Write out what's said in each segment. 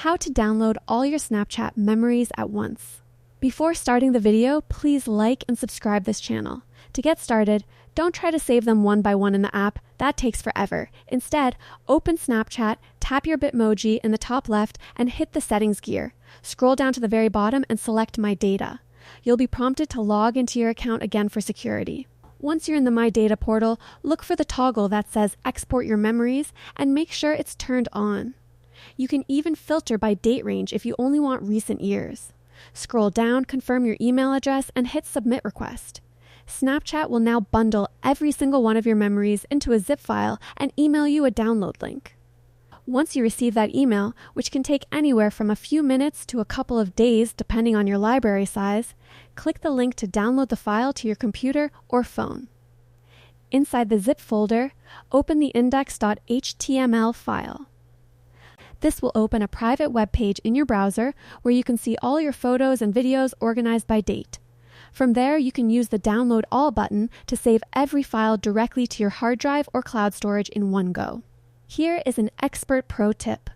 How to download all your Snapchat memories at once. Before starting the video, please like and subscribe this channel. To get started, don't try to save them one by one in the app. That takes forever. Instead, open Snapchat, tap your Bitmoji in the top left, and hit the settings gear. Scroll down to the very bottom and select My Data. You'll be prompted to log into your account again for security. Once you're in the My Data portal, look for the toggle that says Export Your Memories and make sure it's turned on. You can even filter by date range if you only want recent years. Scroll down, confirm your email address, and hit Submit Request. Snapchat will now bundle every single one of your memories into a zip file and email you a download link. Once you receive that email, which can take anywhere from a few minutes to a couple of days depending on your library size, click the link to download the file to your computer or phone. Inside the zip folder, open the index.html file. This will open a private web page in your browser where you can see all your photos and videos organized by date. From there, you can use the Download All button to save every file directly to your hard drive or cloud storage in one go. Here is an expert pro tip.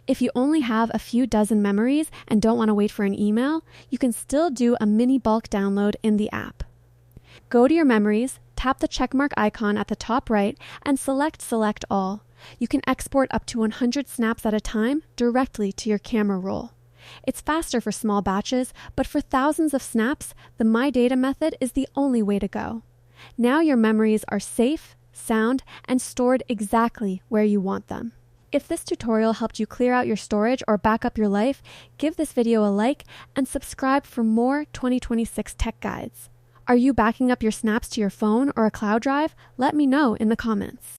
If you only have a few dozen memories and don't want to wait for an email, you can still do a mini bulk download in the app. Go to your memories, tap the checkmark icon at the top right, and select All. You can export up to 100 snaps at a time directly to your camera roll. It's faster for small batches, but for thousands of snaps, the My Data method is the only way to go. Now your memories are safe, sound, and stored exactly where you want them. If this tutorial helped you clear out your storage or back up your life, give this video a like and subscribe for more 2026 tech guides. Are you backing up your snaps to your phone or a cloud drive? Let me know in the comments.